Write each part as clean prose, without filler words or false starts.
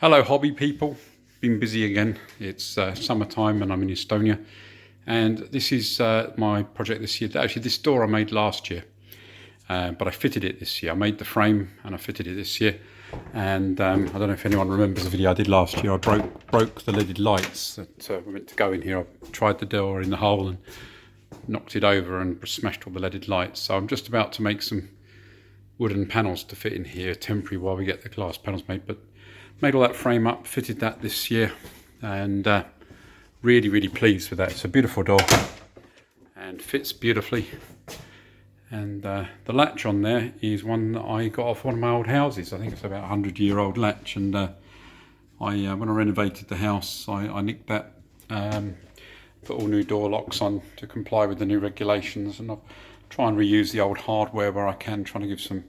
Hello hobby people, been busy again. It's summertime and I'm in Estonia, and this is my project this year. Actually this door I made last year, but I fitted it this year. I made the frame and I fitted it this year, and I don't know if anyone remembers the video I did last year. I broke the leaded lights that were meant to go in here. I tried the door in the hole and knocked it over and smashed all the leaded lights. So I'm just about to make some wooden panels to fit in here temporary while we get the glass panels made, but made all that frame up, fitted that this year, and really pleased with that. It's a beautiful door and fits beautifully, and the latch on there is one that I got off one of my old houses. I think it's about 100-year-old latch, and when I renovated the house I nicked that, put all new door locks on to comply with the new regulations, and I'll try and reuse the old hardware where I can, trying to give some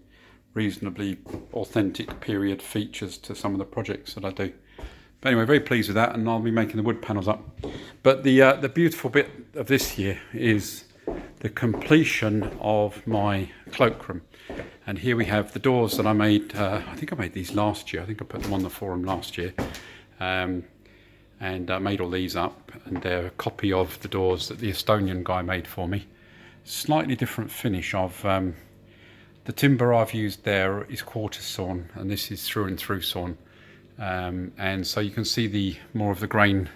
reasonably authentic period features to some of the projects that I do. But anyway, very pleased with that, and I'll be making the wood panels up. But the beautiful bit of this year is the completion of my cloakroom. And here we have the doors that I made. I think I made these last year. I think I put them on the forum last year. And I made all these up, and they're a copy of the doors that the Estonian guy made for me. Slightly different finish of the timber I've used there is quarter sawn, and this is through and through sawn, and so you can see the more of the grain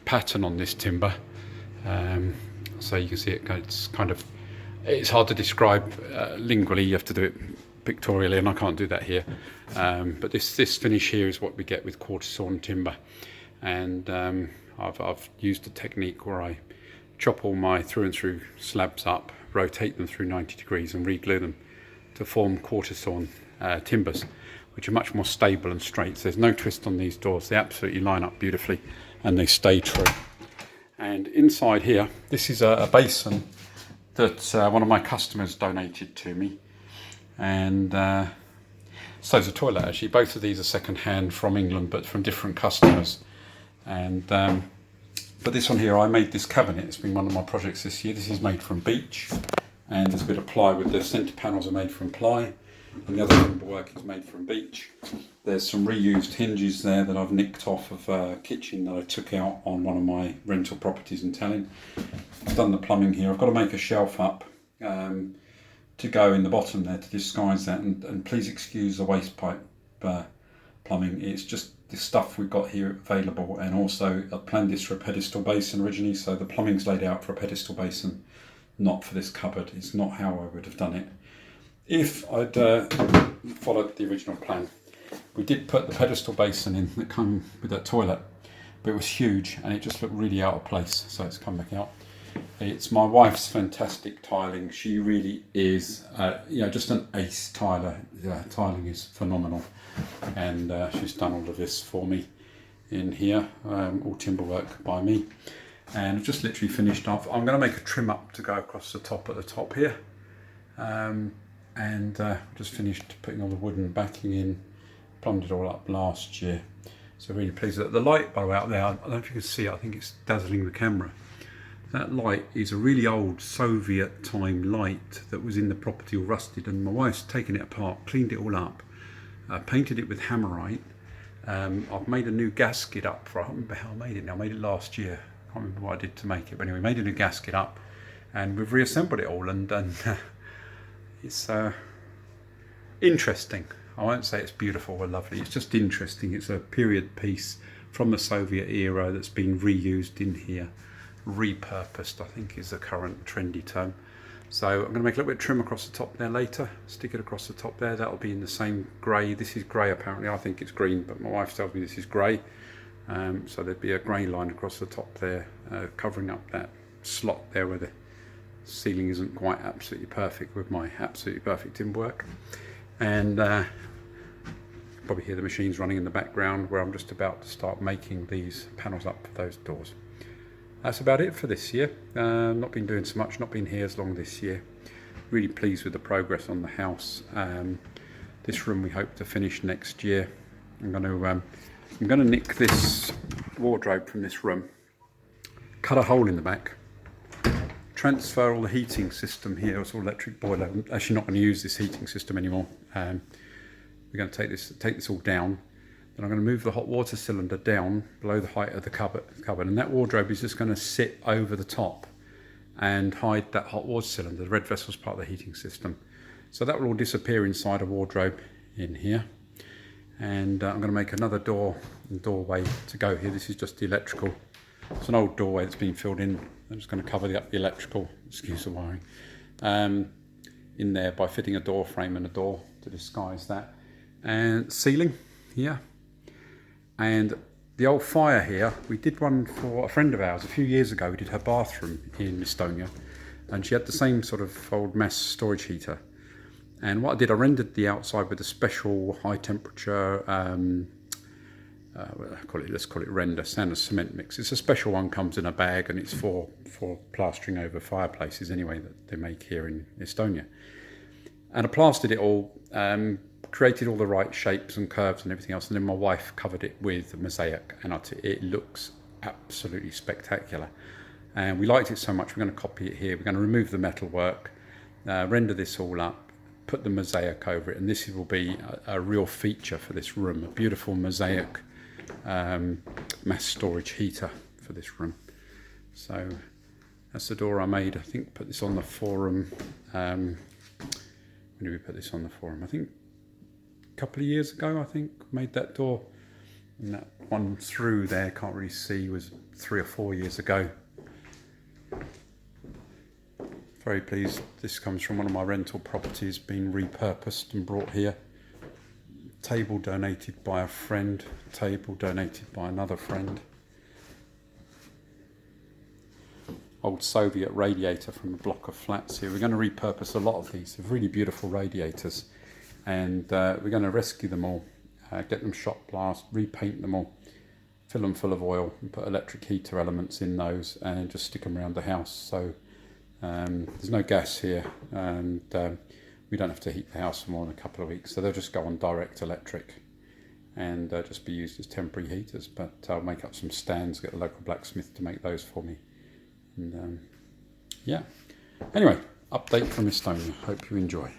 pattern on this timber. So you can see it's hard to describe lingually. You have to do it pictorially, and I can't do that here. But this finish here is what we get with quarter sawn timber, and I've used a technique where I chop all my through and through slabs up, rotate them through 90 degrees and re-glue them to form quarter sawn timbers, which are much more stable and straight. So there's no twist on these doors. They absolutely line up beautifully and they stay true. And inside here, this is a basin that one of my customers donated to me, and so it's a toilet actually. Both of these are second hand from England, but from different customers. And but this one here, I made this cabinet. It's been one of my projects this year. This is made from beech, and there's a bit of plywood. The centre panels are made from ply, and the other timber work is made from beech. There's some reused hinges there that I've nicked off of a kitchen that I took out on one of my rental properties in Tallinn. I've done the plumbing here. I've got to make a shelf up to go in the bottom there to disguise that, and please excuse the waste pipe plumbing. It's just the stuff we've got here available, and also I planned this for a pedestal basin originally, so the plumbing's laid out for a pedestal basin, not for this cupboard. It's not how I would have done it if I'd followed the original plan. We did put the pedestal basin in that came with that toilet, but it was huge and it just looked really out of place, so it's come back out. It's my wife's fantastic tiling. She really is just an ace tiler. Tiling is phenomenal, and she's done all of this for me in here, all timber work by me, and I've just literally finished off. I'm going to make a trim up to go across the top at the top here, and just finished putting all the wooden backing in, plumbed it all up last year, so really pleased with it. The light, by the way, out there, I don't know if you can see it, I think it's dazzling the camera. That light is a really old Soviet time light that was in the property, all rusted, and my wife's taken it apart, cleaned it all up, painted it with hammerite. I've made a new gasket up for it. I don't remember how I made it now. I made it last year. I can't remember what I did to make it, but anyway, made a new gasket up, and we've reassembled it all, and it's interesting. I won't say it's beautiful or lovely, it's just interesting. It's a period piece from the Soviet era that's been reused in here. Repurposed, I think, is the current trendy term. So I'm going to make a little bit of trim across the top there later, stick it across the top there. That'll be in the same grey. This is grey apparently. I think it's green, but my wife tells me this is grey. So there'd be a grey line across the top there, covering up that slot there where the ceiling isn't quite absolutely perfect with my absolutely perfect timber work. And probably hear the machines running in the background where I'm just about to start making these panels up for those doors. That's about it for this year. Not been doing so much, not been here as long this year. Really pleased with the progress on the house. This room we hope to finish next year. I'm going to nick this wardrobe from this room, cut a hole in the back, transfer all the heating system here. It's all electric boiler. I'm actually not going to use this heating system anymore. We're going to take this all down. Then I'm going to move the hot water cylinder down below the height of the cupboard, and that wardrobe is just going to sit over the top and hide that hot water cylinder. The red vessel is part of the heating system. So that will all disappear inside a wardrobe in here. And I'm going to make another doorway to go here. This is just the electrical. It's an old doorway that's been filled in. I'm just going to cover up the electrical, excuse the wiring, in there by fitting a door frame and a door to disguise that. And ceiling here. And the old fire here, we did one for a friend of ours a few years ago. We did her bathroom in Estonia, and she had the same sort of old mass storage heater. And what I did, I rendered the outside with a special high temperature, let's call it render, sand and cement mix. It's a special one, comes in a bag, and it's for plastering over fireplaces anyway, that they make here in Estonia. And I plastered it all, created all the right shapes and curves and everything else, and then my wife covered it with a mosaic, and it looks absolutely spectacular. And we liked it so much, we're going to copy it here. We're going to remove the metalwork, render this all up, put the mosaic over it, and this will be a real feature for this room, a beautiful mosaic mass storage heater for this room. So that's the door I made. I think put this on the forum. When did we put this on the forum? I think a couple of years ago, I think, made that door. And that one through there, can't really see, was 3 or 4 years ago. Very pleased. This comes from one of my rental properties, being repurposed and brought here. Table donated by a friend, table donated by another friend. Old Soviet radiator from a block of flats here. We're going to repurpose a lot of these. They're really beautiful radiators, and we're going to rescue them all, get them shot blast, repaint them all, fill them full of oil, and put electric heater elements in those, and just stick them around the house. So there's no gas here, and we don't have to heat the house for more than a couple of weeks. So they'll just go on direct electric and just be used as temporary heaters. But I'll make up some stands, get a local blacksmith to make those for me. And yeah. Anyway, update from Estonia. Hope you enjoy.